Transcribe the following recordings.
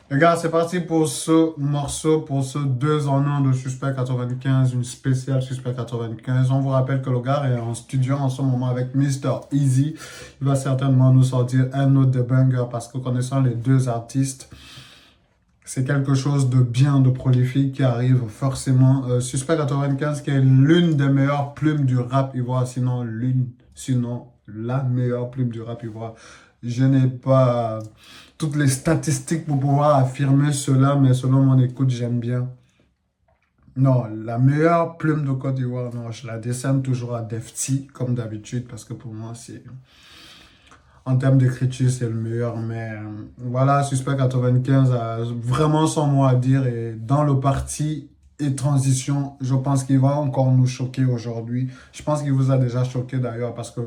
Les gars, c'est parti pour ce morceau, pour ce 2 en 1 de Suspect 95, une spéciale Suspect 95. On vous rappelle que le gars est en studio en ce moment avec Mr. Easy. Il va certainement nous sortir un autre de banger parce que connaissant les deux artistes, c'est quelque chose de bien, de prolifique qui arrive forcément. Suspect 95 qui est l'une des meilleures plumes du rap ivoire, sinon la meilleure plume du rap ivoire. Je n'ai pas toutes les statistiques pour pouvoir affirmer cela, mais selon mon écoute, j'aime bien. Non, la meilleure plume de Côte d'Ivoire, non, je la décerne toujours à Defty, comme d'habitude, parce que pour moi, c'est en termes d'écriture, c'est le meilleur. Mais voilà, Suspect 95 a vraiment son mot à dire. Et dans le parti et transition, je pense qu'il va encore nous choquer aujourd'hui. Je pense qu'il vous a déjà choqué d'ailleurs parce que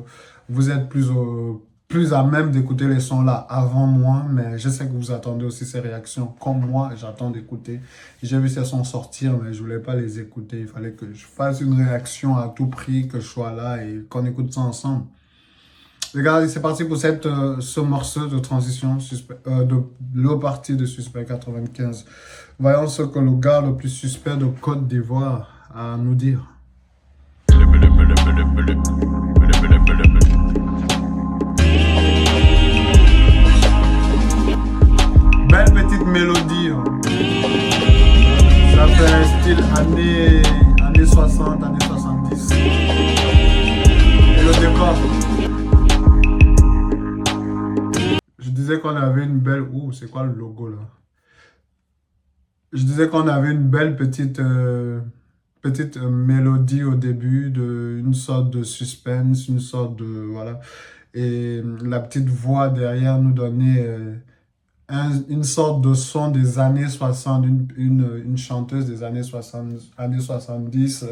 vous êtes plus à même d'écouter les sons là avant moi. Mais je sais que vous attendez aussi ces réactions comme moi. J'attends d'écouter. J'ai vu ces sons sortir, mais je voulais pas les écouter. Il fallait que je fasse une réaction à tout prix, que je sois là et qu'on écoute ça ensemble. Les gars, c'est parti pour ce morceau de transition de le parti de Suspect 95. Voyons ce que le gars le plus suspect de Côte d'Ivoire a à nous dire. Belle petite mélodie. Hein. Ça fait un style années 60, années 70. Et le décor. Je disais qu'on avait une belle... Ouh, c'est quoi le logo là? Je disais qu'on avait une belle petite mélodie au début, une sorte de suspense, une sorte de... Voilà. Et la petite voix derrière nous donnait une sorte de son des années 60, une chanteuse des années 60, années 70.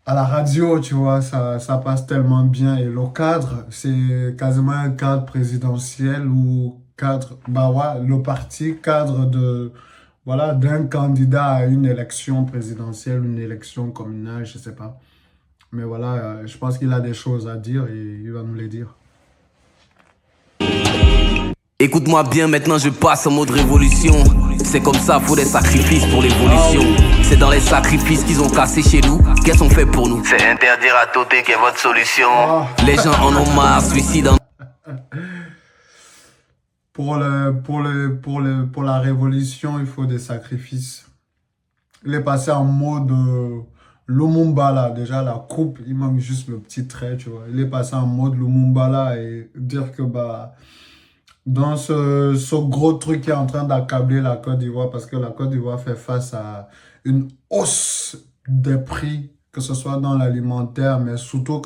À la radio, tu vois, ça passe tellement bien. Et le cadre, c'est quasiment un cadre présidentiel ou cadre, bah ouais, le parti cadre voilà, d'un candidat à une élection présidentielle, une élection communale, je sais pas. Mais voilà, je pense qu'il a des choses à dire et il va nous les dire. Écoute-moi bien, maintenant je passe en mode révolution. C'est comme ça, faut des sacrifices pour l'évolution. C'est dans les sacrifices qu'ils ont cassé chez nous, qu'elles sont faits pour nous. C'est interdire à Toté qui est votre solution. Les gens en ont marre, suicide en... Pour la révolution, il faut des sacrifices. Il est passé en mode Lumumba là. Déjà, la coupe, il manque juste le petit trait, tu vois. Il est passé en mode Lumumba là et dire que bah... Dans ce gros truc qui est en train d'accabler la Côte d'Ivoire, parce que la Côte d'Ivoire fait face à une hausse des prix, que ce soit dans l'alimentaire, mais surtout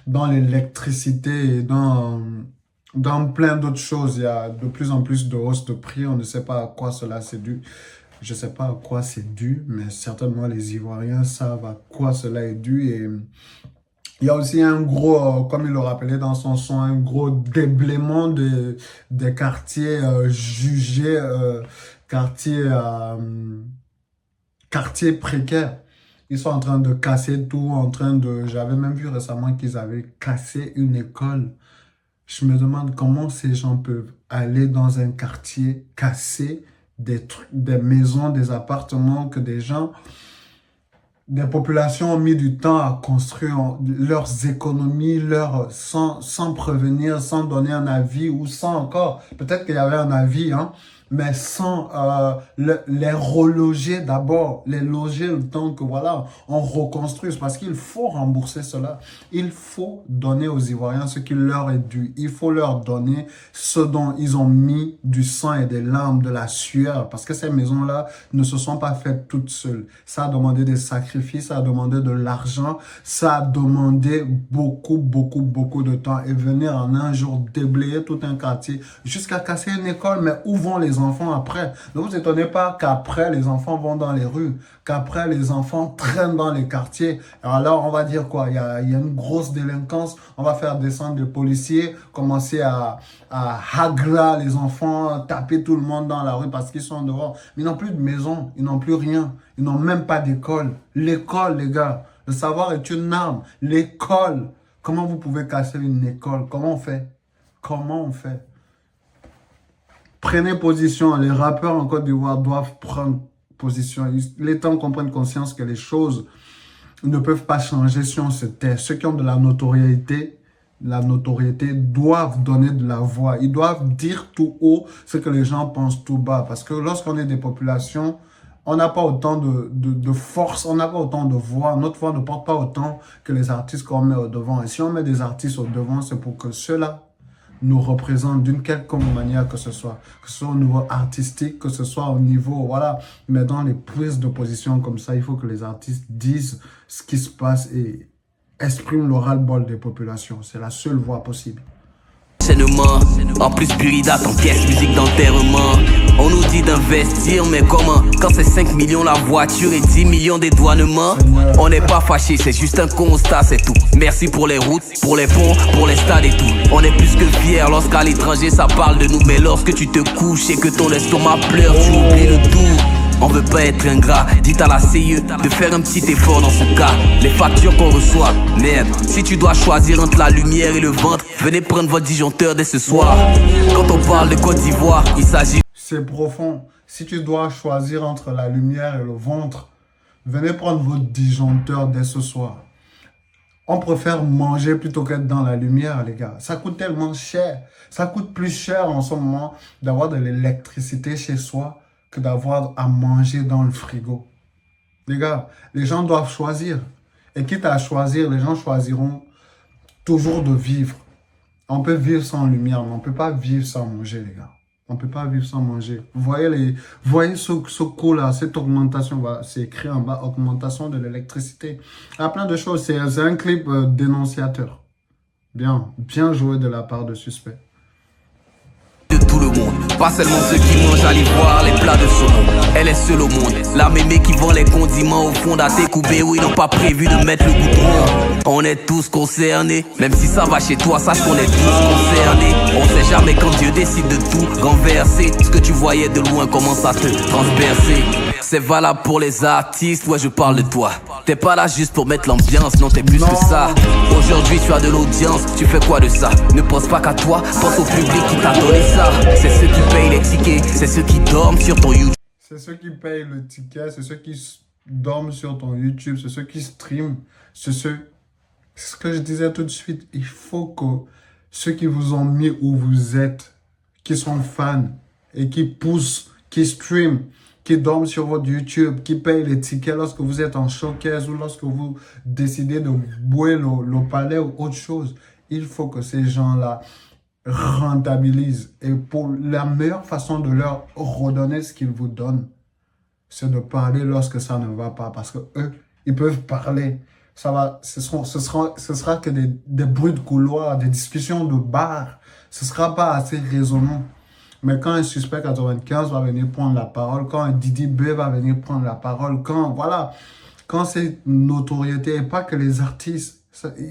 dans l'électricité et dans plein d'autres choses. Il y a de plus en plus de hausse de prix. On ne sait pas à quoi cela c'est dû. Je ne sais pas à quoi c'est dû, mais certainement les Ivoiriens savent à quoi cela est dû. Et il y a aussi un gros, comme il le rappelait dans son son, un gros déblaiement des quartiers jugés, quartiers précaires. Ils sont en train de casser tout, j'avais même vu récemment qu'ils avaient cassé une école. Je me demande comment ces gens peuvent aller dans un quartier, casser des maisons, des appartements que des populations ont mis du temps à construire leurs économies, sans prévenir, sans donner un avis ou sans encore, peut-être qu'il y avait un avis, hein, mais sans les reloger d'abord, les loger le temps que voilà, on reconstruise parce qu'il faut rembourser cela. Il faut donner aux Ivoiriens ce qui leur est dû. Il faut leur donner ce dont ils ont mis du sang et des larmes, de la sueur parce que ces maisons-là ne se sont pas faites toutes seules. Ça a demandé des sacrifices, ça a demandé de l'argent, ça a demandé beaucoup de temps et venir en un jour déblayer tout un quartier jusqu'à casser une école. Mais où vont les enfants après? Ne vous étonnez pas qu'après les enfants vont dans les rues, qu'après les enfants traînent dans les quartiers. Alors on va dire quoi? Il y a une grosse délinquance, on va faire descendre les policiers, commencer à hagla les enfants, taper tout le monde dans la rue parce qu'ils sont dehors. Mais ils n'ont plus de maison, ils n'ont plus rien, ils n'ont même pas d'école. L'école, les gars, le savoir est une arme. L'école, comment vous pouvez casser une école? Comment on fait? Comment on fait? Prenez position. Les rappeurs en Côte d'Ivoire doivent prendre position. Il est temps qu'on prenne conscience que les choses ne peuvent pas changer si on se tait. Ceux qui ont de la notoriété doivent donner de la voix. Ils doivent dire tout haut ce que les gens pensent tout bas. Parce que lorsqu'on est des populations, on n'a pas autant de force, on n'a pas autant de voix. Notre voix ne porte pas autant que les artistes qu'on met au devant. Et si on met des artistes au devant, c'est pour que ceux-là nous représentent d'une quelconque manière que ce soit au niveau artistique, que ce soit au niveau, voilà. Mais dans les prises de position comme ça, il faut que les artistes disent ce qui se passe et expriment le ras-le-bol des populations. C'est la seule voie possible. En plus, Burida t'encaisse musique d'enterrement. On nous dit d'investir, mais comment? Quand c'est 5 millions la voiture et 10 millions dédouanements. On n'est pas fâché, c'est juste un constat, c'est tout. Merci pour les routes, pour les ponts, pour les stades et tout. On est plus que fiers lorsqu'à l'étranger ça parle de nous. Mais lorsque tu te couches et que ton estomac pleure, tu oublies le tout. On veut pas être ingrat, dites à la CIE de faire un petit effort dans ce cas. Les factures qu'on reçoit, merde. Si tu dois choisir entre la lumière et le ventre, venez prendre votre disjoncteur dès ce soir. Quand on parle de Côte d'Ivoire, il s'agit... C'est profond. Si tu dois choisir entre la lumière et le ventre, venez prendre votre disjoncteur dès ce soir. On préfère manger plutôt qu'être dans la lumière, les gars. Ça coûte tellement cher. Ça coûte plus cher en ce moment d'avoir de l'électricité chez soi que d'avoir à manger dans le frigo. Les gars, les gens doivent choisir. Et quitte à choisir, les gens choisiront toujours de vivre. On peut vivre sans lumière, mais on ne peut pas vivre sans manger, les gars. On ne peut pas vivre sans manger. Voyez ce coût-là, cette augmentation, c'est écrit en bas, augmentation de l'électricité. Il y a plein de choses. C'est un clip dénonciateur. Bien joué de la part de Suspect. De tout le monde, pas seulement ceux qui mangent à l'ivoire les plats de saumon. Elle est seule au monde, la mémé qui vend les condiments au fond d'Atécoubé où ils n'ont pas prévu de mettre le goudron. On est tous concernés, même si ça va chez toi, sache qu'on est tous concernés. On sait jamais quand Dieu décide de tout renverser. Ce que tu voyais de loin commence à te transpercer. C'est valable pour les artistes, ouais je parle de toi. T'es pas là juste pour mettre l'ambiance, non t'es plus que ça. Aujourd'hui tu as de l'audience, tu fais quoi de ça? Ne pense pas qu'à toi, pense au public qui t'a donné ça. C'est ceux qui payent les tickets, c'est ceux qui dorment sur ton YouTube. C'est ceux qui payent le ticket, c'est ceux qui dorment sur ton YouTube, c'est ceux qui streament, c'est ce que je disais tout de suite. Il faut que ceux qui vous ont mis où vous êtes, qui sont fans et qui poussent, qui streament, qui dorment sur votre YouTube, qui payent les tickets lorsque vous êtes en showcase ou lorsque vous décidez de bouer le palais ou autre chose. Il faut que ces gens-là rentabilisent. Et pour la meilleure façon de leur redonner ce qu'ils vous donnent, c'est de parler lorsque ça ne va pas. Parce que eux, ils peuvent parler. Ce sera que des bruits de couloir, des discussions de bar. Ce sera pas assez résonnant. Mais quand un Suspect 95 va venir prendre la parole, quand un Didi B va venir prendre la parole, quand c'est notoriété, et pas que les artistes,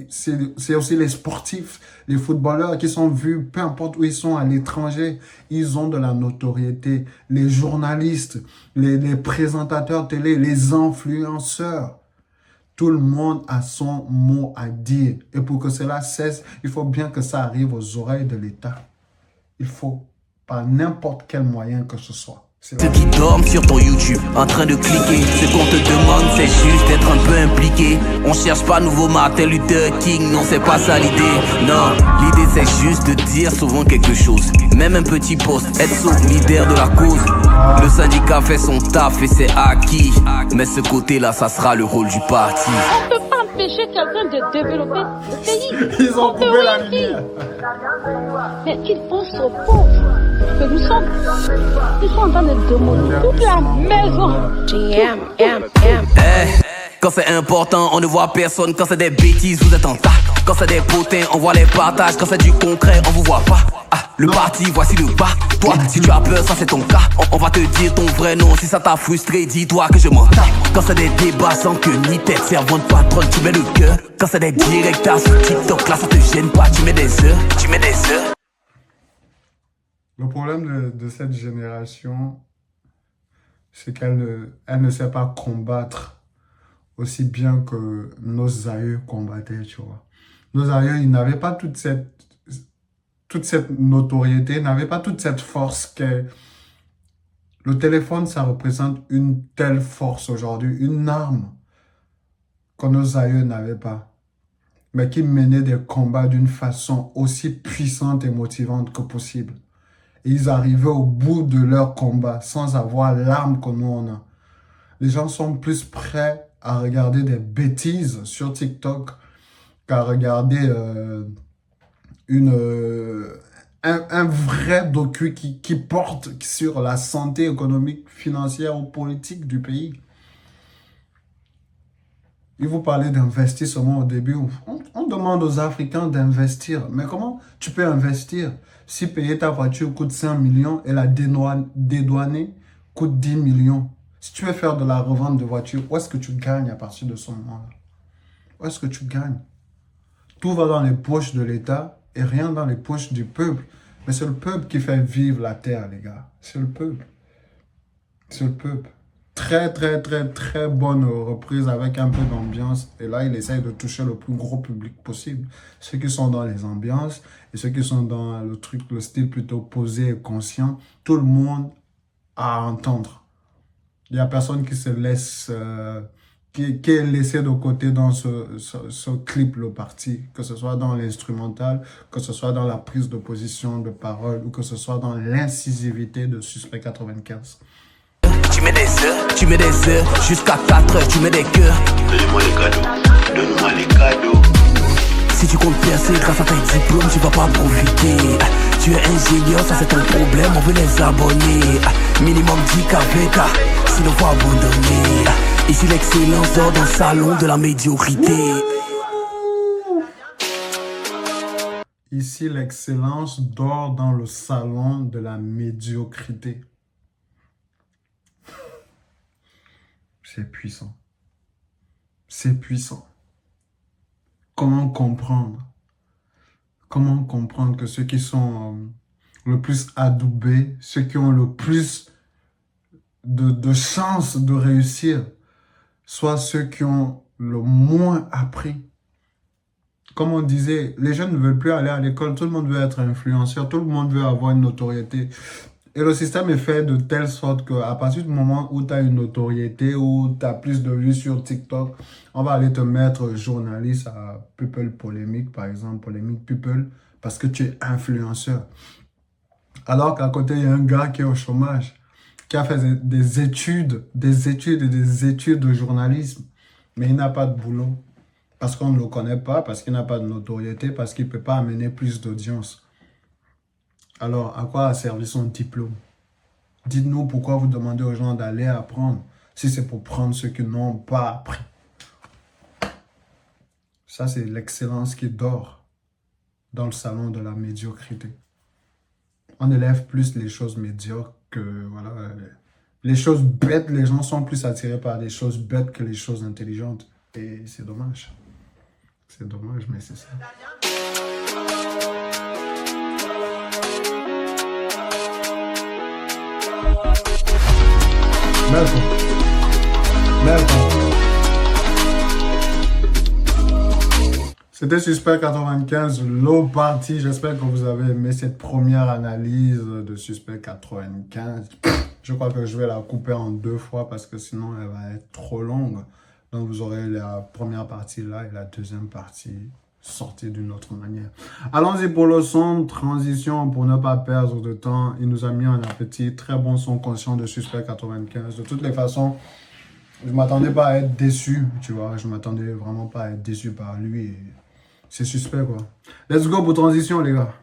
c'est aussi les sportifs, les footballeurs qui sont vus, peu importe où ils sont à l'étranger, ils ont de la notoriété. Les journalistes, les présentateurs télé, les influenceurs, tout le monde a son mot à dire. Et pour que cela cesse, il faut bien que ça arrive aux oreilles de l'État. Il faut par n'importe quel moyen que ce soit. Ceux qui dorment sur ton YouTube, en train de cliquer. Ce qu'on te demande, c'est juste d'être un peu impliqué. On cherche pas nouveau Martin Luther King, non c'est pas ça l'idée. Non, l'idée c'est juste de dire souvent quelque chose. Même un petit poste, être solidaire de la cause. Le syndicat fait son taf et c'est acquis. Mais ce côté-là, ça sera le rôle du parti. On peut pas empêcher quelqu'un de développer le pays. Ils ont trouvé la lumière. Mais qu'ils pensent aux pauvres. Que nous sont en train de démolir toute la maison. Quand c'est important, on ne voit personne. Quand c'est des bêtises, vous êtes en tas. Quand c'est des potins, on voit les partages. Quand c'est du concret, on vous voit pas. Le parti, voici le bas. Toi, si tu as peur, ça c'est ton cas. On va te dire ton vrai nom. Si ça t'a frustré, dis-toi que je m'en tape. Quand c'est des débats sans queue ni tête, servant de patronne, tu mets le cœur. Quand c'est des directeurs sur TikTok, là ça te gêne pas. Tu mets des heures, tu mets des heures. Le problème de cette génération, c'est qu'elle ne sait pas combattre aussi bien que nos aïeux combattaient, tu vois. Nos aïeux, ils n'avaient pas toute toute cette notoriété, n'avaient pas toute cette force que le téléphone, ça représente une telle force aujourd'hui, une arme que nos aïeux n'avaient pas, mais qui menait des combats d'une façon aussi puissante et motivante que possible. Et ils arrivaient au bout de leur combat sans avoir l'arme que nous on a. Les gens sont plus prêts à regarder des bêtises sur TikTok qu'à regarder un vrai docu qui porte sur la santé économique, financière ou politique du pays. Il vous parlait d'investissement au début. On demande aux Africains d'investir. Mais comment tu peux investir si payer ta voiture coûte 5 millions et la dédouaner coûte 10 millions? Si tu veux faire de la revente de voitures, où est-ce que tu gagnes à partir de ce moment-là? Où est-ce que tu gagnes? Tout va dans les poches de l'État et rien dans les poches du peuple. Mais c'est le peuple qui fait vivre la terre, les gars. C'est le peuple. C'est le peuple. Très, très, très, très bonne reprise avec un peu d'ambiance. Et là, il essaye de toucher le plus gros public possible. Ceux qui sont dans les ambiances et ceux qui sont dans le style plutôt posé et conscient. Tout le monde a à entendre. Il n'y a personne qui se laisse, qui est laissé de côté dans ce clip, le parti. Que ce soit dans l'instrumental, que ce soit dans la prise de position de parole ou que ce soit dans l'incisivité de Suspect 95. Tu mets des heures, jusqu'à 4 heures, tu mets des cœurs. Donne-moi les cadeaux, donne-moi les cadeaux. Si tu comptes percer grâce à tes diplômes, tu vas pas profiter. Tu es ingénieur, ça c'est ton problème, on veut les abonner. Minimum 10 KVK, sinon faut abandonner. Ici l'excellence dort dans le salon de la médiocrité. Ici l'excellence dort dans le salon de la médiocrité. C'est puissant. C'est puissant. Comment comprendre? Comment comprendre que ceux qui sont le plus adoubés, ceux qui ont le plus de chances de réussir, soient ceux qui ont le moins appris? Comme on disait, les jeunes ne veulent plus aller à l'école, tout le monde veut être influenceur, tout le monde veut avoir une notoriété. Et le système est fait de telle sorte qu'à partir du moment où tu as une notoriété, où tu as plus de vues sur TikTok, on va aller te mettre journaliste à People Polémique, par exemple, Polémique People, parce que tu es influenceur. Alors qu'à côté, il y a un gars qui est au chômage, qui a fait des études de journalisme, mais il n'a pas de boulot. Parce qu'on ne le connaît pas, parce qu'il n'a pas de notoriété, parce qu'il ne peut pas amener plus d'audience. Alors, à quoi a servi son diplôme? Dites-nous pourquoi vous demandez aux gens d'aller apprendre, si c'est pour prendre ceux qui n'ont pas appris. Ça, c'est l'excellence qui dort dans le salon de la médiocrité. On élève plus les choses médiocres que, voilà, les choses bêtes, les gens sont plus attirés par les choses bêtes que les choses intelligentes. Et c'est dommage. C'est dommage, mais c'est ça. C'était Suspect 95, l'eau partie. J'espère que vous avez aimé cette première analyse de Suspect 95. Je crois que je vais la couper en 2 fois parce que sinon elle va être trop longue. Donc vous aurez la première partie là et la deuxième partie sortie d'une autre manière. Allons-y pour le son, transition pour ne pas perdre de temps. Il nous a mis un appétit, très bon son conscient de Suspect 95. De toutes les façons, je ne m'attendais pas à être déçu, tu vois. Je ne m'attendais vraiment pas à être déçu par lui. C'est suspect, quoi. Let's go pour transition, les gars.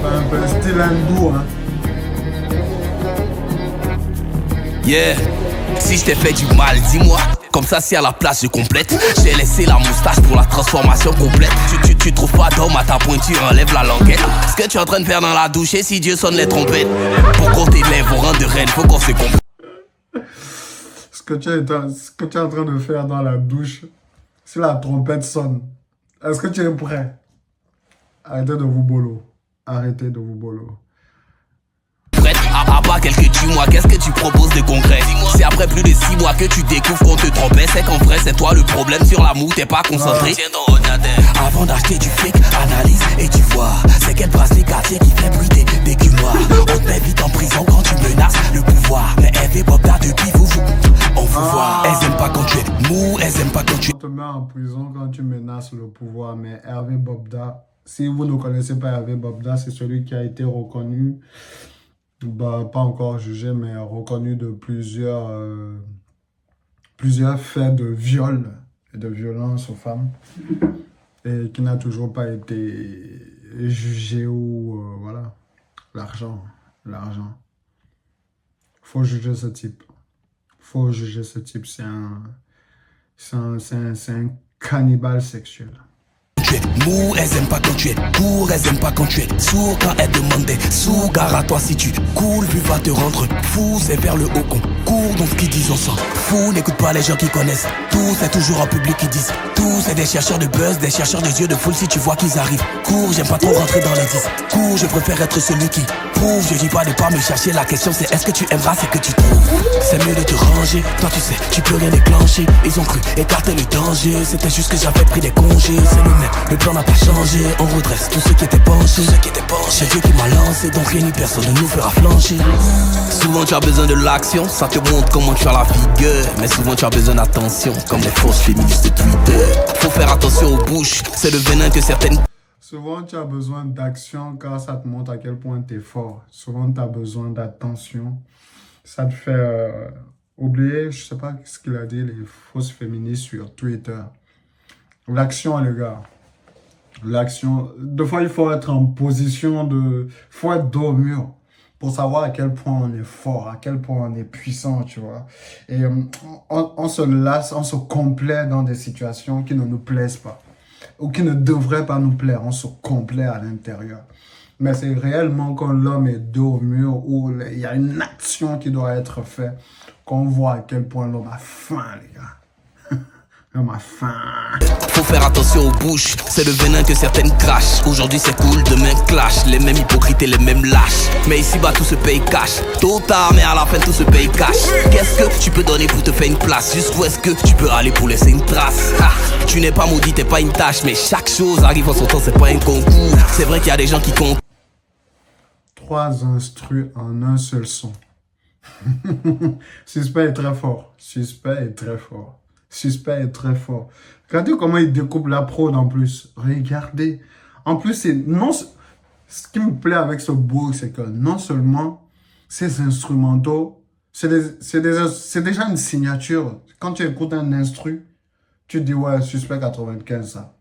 Un peu style hindou, hein. Yeah, si je t'ai fait du mal, dis-moi. Comme ça, si à la place je complète, j'ai laissé la moustache pour la transformation complète. Tu trouves pas d'homme à ta pointure, enlève la languette. Ce que tu es en train de faire dans la douche, et si Dieu sonne les trompettes, pour qu'on t'élève au rang de reine, faut qu'on se complète. Ce que tu es en train de faire dans la douche, si la trompette sonne, est-ce que tu es prêt? Arrêtez de vous bolo. Arrêtez de vous bolo. Prête à part quelques 10 mois, qu'est-ce que tu proposes de concret? C'est après plus de 6 mois que tu découvres qu'on te trompait. C'est qu'en vrai, c'est toi le problème. Sur l'amour, t'es pas concentré. Tiens ton ordinateur. Avant d'acheter du fake, analyse et tu vois. C'est quel bracelet quartier qui fait bruit des cumoirs. On te met vite en prison quand tu menaces le pouvoir. Mais Eve et Bobda depuis vous, on vous voit. Elles aiment pas quand tu es mou, elles aiment pas quand tu es... On te met en prison quand tu menaces le pouvoir. Mais Hervé Bobda, si vous ne connaissez pas Hervé Bobda, c'est celui qui a été reconnu, bah, pas encore jugé, mais reconnu de plusieurs faits de viol et de violence aux femmes, et qui n'a toujours pas été jugé ou voilà, l'argent. Faut juger ce type. Faut juger ce type. C'est un cannibale sexuel. Tu es mou, elles aiment pas quand tu es court, elles aiment pas quand tu es sourd. Quand elles demandent des sous, gare à toi si tu coules, vu va te rendre fou. C'est vers le haut qu'on court, donc ce qu'ils disent on s'en fout. N'écoute pas les gens qui connaissent tout, c'est toujours en public qui disent tout. C'est des chercheurs de buzz, des chercheurs de yeux de foule. Si tu vois qu'ils arrivent court, j'aime pas trop rentrer dans les discours. Je préfère être celui qui prouve. Je dis pas de pas me chercher, la question c'est est-ce que tu aimeras ce que tu trouves. C'est mieux de te ranger, toi tu sais, tu peux rien déclencher. Ils ont cru écarter le danger, c'était juste que j'avais pris des congés. C'est le même, le plan n'a pas changé. On redresse tous ceux qui étaient penchés. C'est Dieu qui m'a lancé, donc rien ni personne ne nous fera flancher. Souvent tu as besoin de l'action, ça te montre comment tu as la vigueur. Mais souvent tu as besoin d'attention, comme les fausses féministes de Twitter. Faut faire attention aux bouches, c'est le venin que certaines... Souvent, tu as besoin d'action car ça te montre à quel point tu es fort. Souvent, tu as besoin d'attention. Ça te fait oublier, je sais pas ce qu'il a dit, les fausses féministes sur Twitter. L'action, les gars. L'action. Des fois, il faut être en position de... Il faut être dos au mur pour savoir à quel point on est fort, à quel point on est puissant, tu vois. Et on se lasse, on se complaît dans des situations qui ne nous plaisent pas, ou qui ne devraient pas nous plaire. On se complaît à l'intérieur. Mais c'est réellement quand l'homme est dos au mur, où il y a une action qui doit être faite, qu'on voit à quel point l'homme a faim, les gars. L'homme a faim. Faut faire attention aux bouches, c'est le venin que certaines crachent. Aujourd'hui c'est cool, demain clash. Les mêmes hypocrites et les mêmes lâches. Mais ici-bas tout se paye cash. Tôt ou tard, mais à la fin tout se paye cash. Qu'est-ce que tu peux donner pour te faire une place? Jusqu'où est-ce que tu peux aller pour laisser une trace? Tu n'es pas maudit, t'es pas une tâche. Mais chaque chose arrive en son temps, c'est pas un concours. C'est vrai qu'il y a des gens qui comptent 3 instrus en un seul son. Suspect est très fort. Suspect est très fort. Suspect est très fort. Regardez comment il découpe la prod en plus. Regardez. En plus, c'est non. Ce qui me plaît avec ce book, c'est que non seulement ces instrumentaux, c'est déjà une signature. Quand tu écoutes un instru, tu te dis ouais, Suspect 95 ça.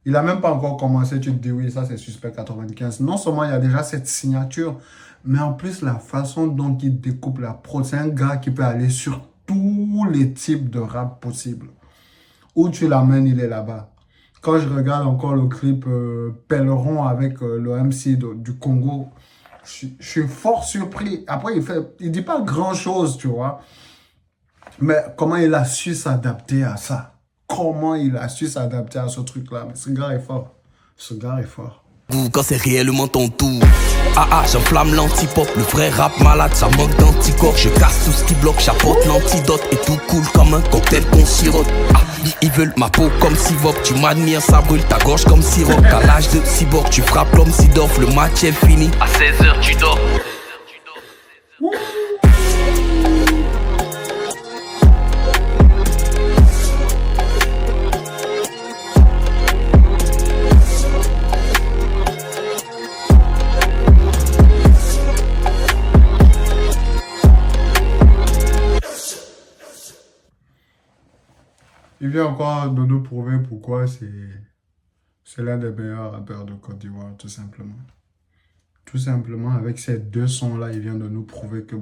Il a même pas encore commencé, tu te dis oui, ça c'est Suspect 95. Non seulement il y a déjà cette signature, mais en plus la façon dont il découpe la prod, c'est un gars qui peut aller sur tous les types de rap possibles. Où tu l'amènes, il est là-bas. Quand je regarde encore le clip Pèleron avec le MC du Congo, je suis fort surpris. Après, il dit pas grand-chose, tu vois. Mais comment il a su s'adapter à ça? Comment il a su s'adapter à ce truc-là? Mais ce gars est fort. Ce gars est fort. Quand c'est réellement ton tour. J'enflamme l'antipop, le vrai rap malade, ça manque d'anticorps. Je casse tout ce qui bloque, j'apporte l'antidote et tout coule comme un cocktail qu'on sirote. Ils veulent ma peau comme Sivop, tu m'admires, ça brûle ta gorge comme sirop. À l'âge de cyborg, tu frappes l'homme Sidorf, le match est fini. À 16h, tu dors. Il vient encore de nous prouver pourquoi c'est l'un des meilleurs rappeurs de Côte d'Ivoire, tout simplement. Tout simplement, avec ces 2 sons-là, il vient de nous prouver que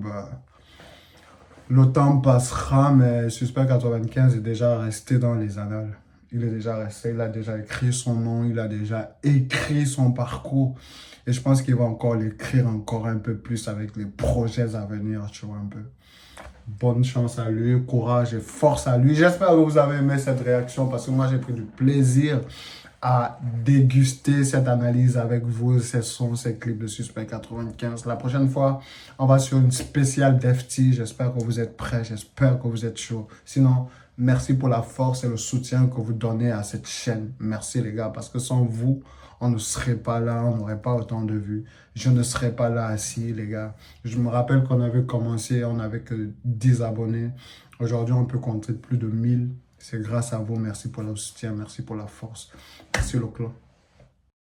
le temps passera, mais Suspect 95 est déjà resté dans les annales. Il est déjà resté, il a déjà écrit son nom, il a déjà écrit son parcours. Et je pense qu'il va encore l'écrire encore un peu plus avec les projets à venir, tu vois, un peu. Bonne chance à lui, courage et force à lui. J'espère que vous avez aimé cette réaction parce que moi j'ai pris du plaisir à déguster cette analyse avec vous, ces sons, ces clips de Suspect 95. La prochaine fois, on va sur une spéciale DefT. J'espère que vous êtes prêts, j'espère que vous êtes chauds. Sinon, merci pour la force et le soutien que vous donnez à cette chaîne. Merci les gars, parce que sans vous, on ne serait pas là, on n'aurait pas autant de vues. Je ne serais pas là assis, les gars. Je me rappelle qu'on avait commencé, on n'avait que 10 abonnés. Aujourd'hui, on peut compter plus de 1000. C'est grâce à vous. Merci pour le soutien, merci pour la force. Merci le clan.